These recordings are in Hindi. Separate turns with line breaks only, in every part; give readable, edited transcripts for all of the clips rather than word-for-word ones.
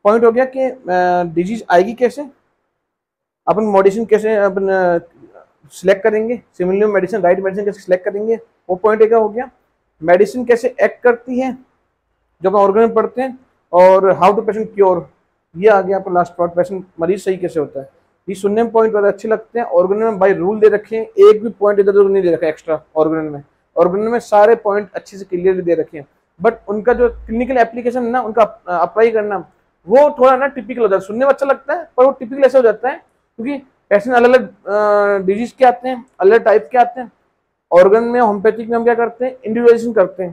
पॉइंट हो गया कि डिजीज आएगी कैसे, अपन मेडिसिन कैसे अपन सिलेक्ट करेंगे, सिमिलर मेडिसिन राइट मेडिसिन कैसे सिलेक्ट करेंगे, वो पॉइंट एक हो गया। मेडिसिन कैसे एक्ट करती है जब हम ऑर्गन में पढ़ते हैं, और हाउ टू पेशेंट क्योर, ये आ गया आपका लास्ट पार्ट, पेशेंट मरीज सही कैसे होता है। ये सुनने में पॉइंट बड़े अच्छे लगते हैं। ऑर्गन में बाय रूल दे रखे हैं, एक भी पॉइंट इधर उधर नहीं दे रखा एक्स्ट्रा। ऑर्गन में सारे पॉइंट अच्छे से क्लियरली दे रखे हैं, बट उनका जो क्लिनिकल एप्लीकेशन है ना, उनका अप्लाई करना वो थोड़ा ना टिपिकल हो जाता है। सुनने में अच्छा लगता है पर वो टिपिकल ऐसे हो जाता है क्योंकि पेशेंट अलग अलग डिजीज के आते हैं, अलग टाइप के आते हैं। ऑर्गन में होम्योपैथिक में हम क्या करते हैं, इंडिविजुअलाइजेशन करते हैं,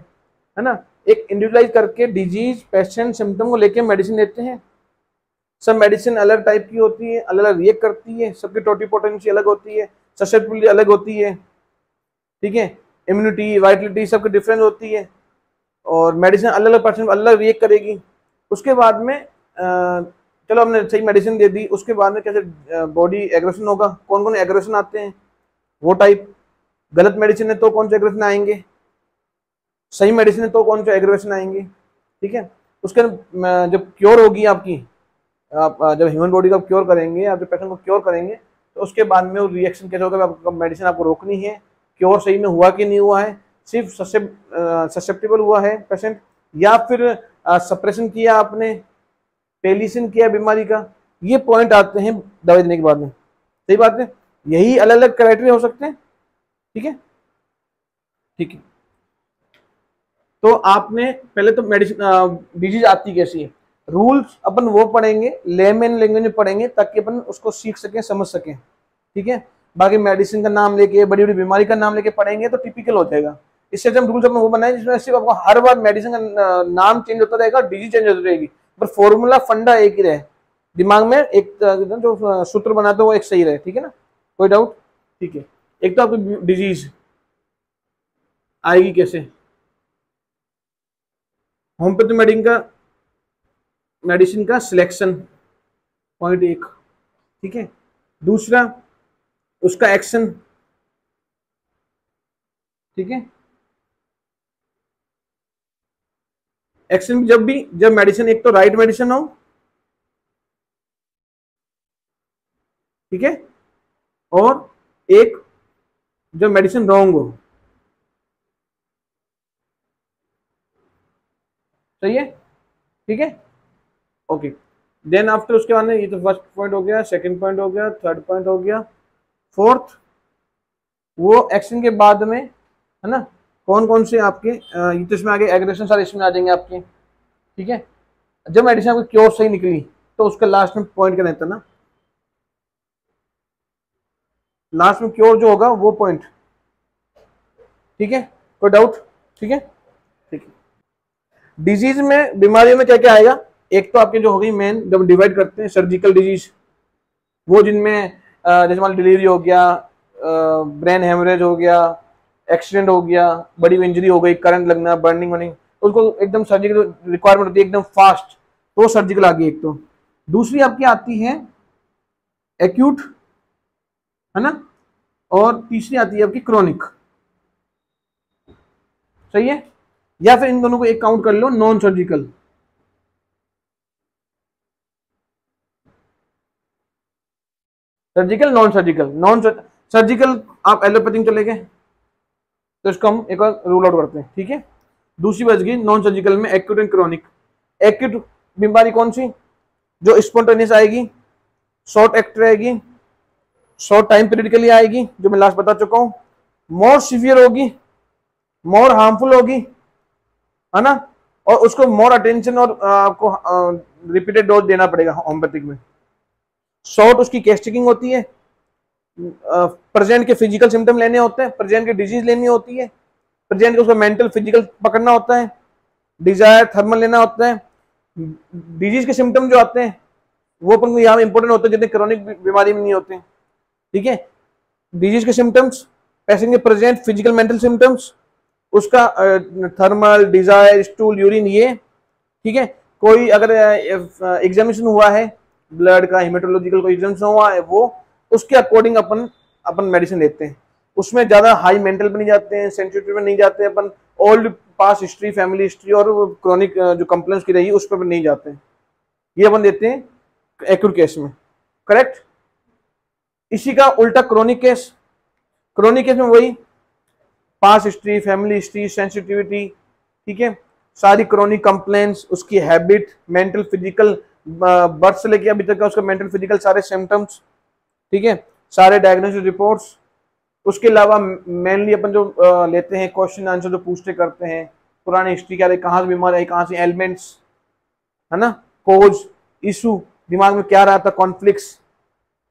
है ना, एक इंडिविजुअलाइज करके डिजीज पेशेंट सिम्टम को लेके मेडिसिन देते हैं। सब मेडिसिन अलग टाइप की होती है, अलग अलग रिएक्ट करती है, सबकी टोटिपोटेंसी अलग होती है, ससेप्टिबिलिटी अलग होती है, ठीक है, इम्यूनिटी वाइटलिटी सबकी डिफरेंस होती है, और मेडिसिन अलग अलग पर्सन अलग रिएक्ट करेगी। उसके बाद में चलो हमने सही मेडिसिन दे दी, उसके बाद में कैसे बॉडी एग्रेशन होगा, कौन कौन एग्रेशन आते हैं वो टाइप, गलत मेडिसिन है तो कौन से एग्रेशन आएंगे, सही मेडिसिन है तो कौन से एग्रेशन आएंगे, ठीक है। उसके जब क्योर होगी आपकी, आप जब ह्यूमन बॉडी का क्योर करेंगे, आप जब पेशेंट को क्योर करेंगे तो उसके बाद में वो रिएक्शन कैसे होगा, आपको मेडिसिन आपको रोकनी है, क्योर सही में हुआ कि नहीं हुआ है, सिर्फ ससेप्टेबल हुआ है पेशेंट, या फिर सप्रेशन किया आपने, पेलिसन किया बीमारी का, ये पॉइंट आते हैं दवाई देने के बाद में। सही बात है, यही अलग अलग क्राइटेरिया हो सकते हैं, ठीक है, ठीक है। तो आपने पहले तो मेडिसिन डिजीज आती कैसी है, रूल्स अपन वो पढ़ेंगे, लेमन लैंग्वेज में पढ़ेंगे ताकि अपन उसको सीख सकें, समझ सकें, ठीक है। बाकी मेडिसिन का नाम लेके, बड़ी बड़ी बीमारी का नाम लेके पढ़ेंगे तो टिपिकल हो जाएगा। इससे हम रूल्स अपन वो बनाए जिसमें सिर्फ आपको हर बार मेडिसिन का नाम चेंज होता रहेगा, डिजीज चेंज होती रहेगी, पर फॉर्मूला फंडा एक ही रहे, दिमाग में एक जो सूत्र बनाते हो वो एक सही रहे, ठीक है ना, कोई डाउट, ठीक है। एक तो आपकी डिजीज आएगी कैसे, होम्योपैथी मेडिसिन का सिलेक्शन, पॉइंट एक, ठीक है। दूसरा उसका एक्शन, ठीक है, एक्शन जब मेडिसिन एक तो राइट मेडिसिन हो, ठीक है, और एक जो मेडिसिन रॉन्ग हो, सही है, ठीक है, ओके। देन आफ्टर उसके बाद में ये तो फर्स्ट पॉइंट हो गया, सेकंड पॉइंट हो गया, थर्ड पॉइंट हो गया, फोर्थ वो एक्शन के बाद में, है ना, कौन कौन से आपके ये तो इसमें आगे एग्रेशन सारे इसमें आ जाएंगे आपके, ठीक है। जब मेडिसिन आपकी क्योर सही निकली तो उसका लास्ट में पॉइंट क्या रहता है ना, लास्ट में क्योर जो होगा वो पॉइंट, ठीक है, कोई डाउट, ठीक है, ठीक है। डिजीज में, बीमारियों में क्या क्या आएगा, एक तो आपके जो हो गई मेन, जब डिवाइड करते हैं सर्जिकल डिजीज, वो जिनमें जैसे मान डिलीवरी हो गया, ब्रेन हेमरेज हो गया, एक्सीडेंट हो गया, बड़ी इंजरी हो गई, करंट लगना, बर्निंग वर्निंग, उसको एकदम सर्जिकल रिक्वायरमेंट होती है एकदम फास्ट, तो सर्जिकल आ गई एक तो। दूसरी आपकी आती है एक्यूट, है ना, और तीसरी आती है आपकी क्रोनिक, सही है, या फिर इन दोनों को एक काउंट कर लो, non surgical, surgical non surgical, non surgical आप एलोपैथी में चले गए तो इसको हम एक बार रूल आउट करते हैं, ठीक है। दूसरी बच गई नॉन सर्जिकल में एक्यूट एंड क्रोनिक। एक्यूट बीमारी कौन सी, जो स्पॉन्टेनियस आएगी, शॉर्ट एक्ट रहेगी, शॉर्ट टाइम पीरियड के लिए आएगी, जो मैं लास्ट बता चुका हूं, मोर सीवियर होगी, मोर हार्मफुल होगी, है ना, और उसको मोर अटेंशन और आपको रिपीटेड डोज देना पड़ेगा होम्योपैथिक में। शॉर्ट उसकी कैस्टिकिंग होती है, प्रेजेंट के फिजिकल सिम्टम लेने होते हैं, प्रेजेंट की डिजीज लेनी होती है, प्रेजेंट के उसका मेंटल फिजिकल पकड़ना होता है, डिजायर थर्मल लेना होता है। डिजीज के सिम्टम जो आते हैं वो अपन को यहाँ इंपॉर्टेंट होते हैं जितने क्रोनिक बीमारी में नहीं होते, ठीक है। डिजीज के सिम्टम्स, पेशेंट के प्रेजेंट फिजिकल मेंटल सिम्टम्स, उसका थर्मल, डिजायर, स्टूल, यूरिन, ये, ठीक है। कोई अगर एग्जामिनेशन हुआ है ब्लड का, हेमेटोलॉजिकल कोई एग्जामिनेशन हुआ है, वो उसके अकॉर्डिंग अपन मेडिसिन लेते हैं। उसमें ज्यादा हाई मेंटल पे नहीं जाते हैं, सेंसिटिव में नहीं जाते हैं अपन, ओल्ड पास हिस्ट्री, फैमिली हिस्ट्री और क्रोनिक जो कंप्लेंट्स की रही है उस पर नहीं जाते हैं, ये अपन देते हैं एक्यूट केस में, करेक्ट। इसी का उल्टा क्रोनिक केस, क्रोनिक केस में वही past history, family history, sensitivity, ठीक है, सारी क्रोनिक कंप्लेंट्स, उसकी हैबिट, मेंटल फिजिकल, बर्थ से लेके अभी तक का उसका मेंटल फिजिकल सारे सिम्टम्स, ठीक है, सारे डायग्नोस्टिक रिपोर्ट्स। उसके अलावा मेनली अपन जो लेते हैं क्वेश्चन आंसर जो पूछते करते हैं, पुरानी हिस्ट्री क्या रही, कहाँ से बीमार आई, कहाँ से एलिमेंट्स, है ना, कोज, इशू, दिमाग में क्या रहा था, कॉन्फ्लिक्ट्स,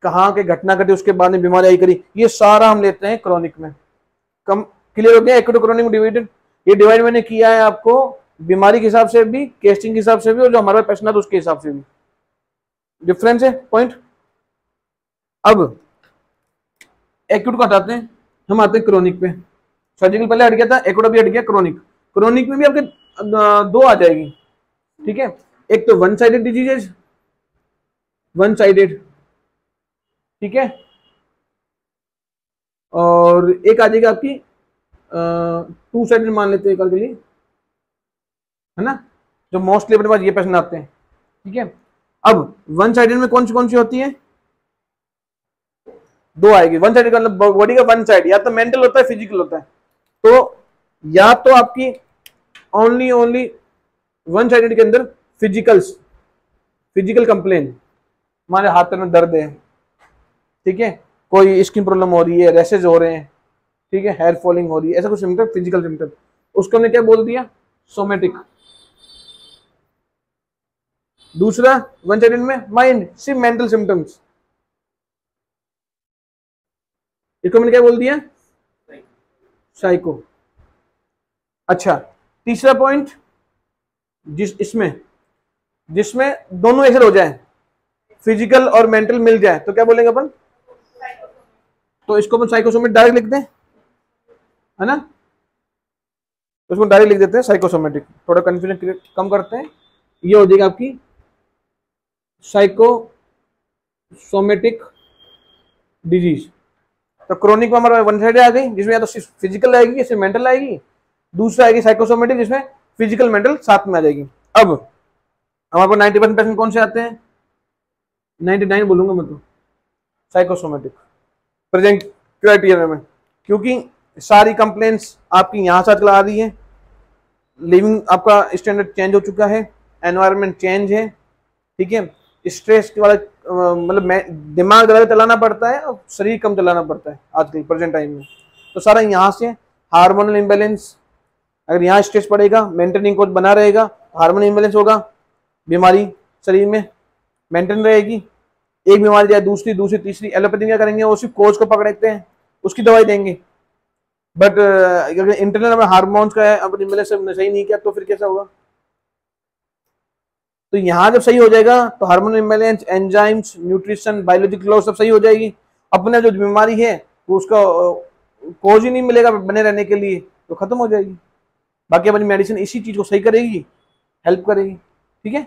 कहाँ के घटना घटी उसके बाद में बीमारी आई करी, ये सारा हम लेते हैं क्रोनिक में। कम क्लियर हो गया एक्यूट क्रोनिक डिवाइडेड। ये डिवाइड मैंने किया है आपको बीमारी के हिसाब से भी, केसिंग के हिसाब से भी, और जो हमारे पेशेंट है उसके हिसाब से भी। डिफरेंस है पॉइंट। अब एक्यूट को हटाते हैं, हम आते हैं क्रोनिक पे। सर्जिकल पहले हट गया था, एक्यूट अभी हट गया क्रोनिक। क्रोनिक में भी आपके दो आ जाएगी, ठीक है, एक तो one sided diseases, one sided, ठीक है, और एक आ जाएगी आपकी टू साइडेड मान लेते हैं एक के लिए, है ना, जो मोस्टली अपने पास ये प्रश्न आते हैं, ठीक है। अब वन साइडेड में कौन सी होती है, दो आएगी। वन साइडेड का मतलब बॉडी का वन साइड या तो मेंटल होता है, फिजिकल होता है। तो या तो आपकी ओनली वन साइडेड के अंदर फिजिकल कंप्लेन, हमारे हाथ में दर्द है, ठीक है, कोई स्किन प्रॉब्लम हो रही है, रैशेज हो रहे हैं, ठीक है, हेयर फॉलिंग हो रही है, ऐसा कुछ सिम्टम, फिजिकल सिम्टम, उसको हमने क्या बोल दिया, सोमेटिक। दूसरा वन साइडेड में माइंड, सिर्फ मेंटल सिम्टम्स, इसको मैंने क्या बोल दिया, साइको। अच्छा, तीसरा पॉइंट जिसमें दोनों ऐसे हो जाए, फिजिकल और मेंटल मिल जाए, तो क्या बोलेंगे अपन, तो इसको अपन साइकोसोमेटिक डायरेक्ट लिख दें, है ना, तो इसको डायरेक्ट लिख देते हैं साइकोसोमेटिक, थोड़ा कंफ्यूजन कम करते हैं। ये हो जाएगा आपकी साइकोसोमेटिक डिजीज। तो क्रोनिक में हमारा वन साइड आ गई, जिसमें या तो सिर्फ फिजिकल आएगी या सिर्फ मेंटल आएगी, दूसरा आएगी साइकोसोमेटिक जिसमें फिजिकल मेंटल साथ में आ जाएगी। अब हमारे पास 90% पेशेंट कौन से आते हैं, 99 बोलूंगा मैं तो, साइकोसोमेटिक प्रेजेंट क्राइटेरिया में, क्योंकि सारी कंप्लेंट्स आपकी यहाँ से आ रही है, लिविंग आपका स्टैंडर्ड चेंज हो चुका है, एनवायरनमेंट चेंज है, ठीक है, स्ट्रेस के वाला मतलब दिमाग ज़्यादा चलाना पड़ता है और शरीर कम चलाना पड़ता है आजकल प्रेजेंट टाइम में। तो सारा यहाँ से हार्मोनल इम्बैलेंस, अगर यहाँ स्ट्रेस पड़ेगा, मेंटेनिंग कोच बना रहेगा, हार्मोनल इम्बैलेंस होगा, बीमारी शरीर में मेंटेन रहेगी, एक बीमारी जाए दूसरी तीसरी। एलोपैथी क्या करेंगे, वो सिर्फ कोच को पकड़ते हैं, उसकी दवाई देंगे, बट अगर इंटरनल हार्मोन्स का है अपनी इम्बैलेंस सही नहीं किया तो फिर कैसा होगा। तो यहाँ जब सही हो जाएगा तो hormonal imbalance, enzymes, nutrition, biological loss सब सही हो जाएगी। अपने जो बीमारी है वो उसका कोज ही नहीं मिलेगा बने रहने के लिए, तो खत्म हो जाएगी। बाकी अपनी मेडिसिन इसी चीज को सही करेगी, हेल्प करेगी, ठीक है।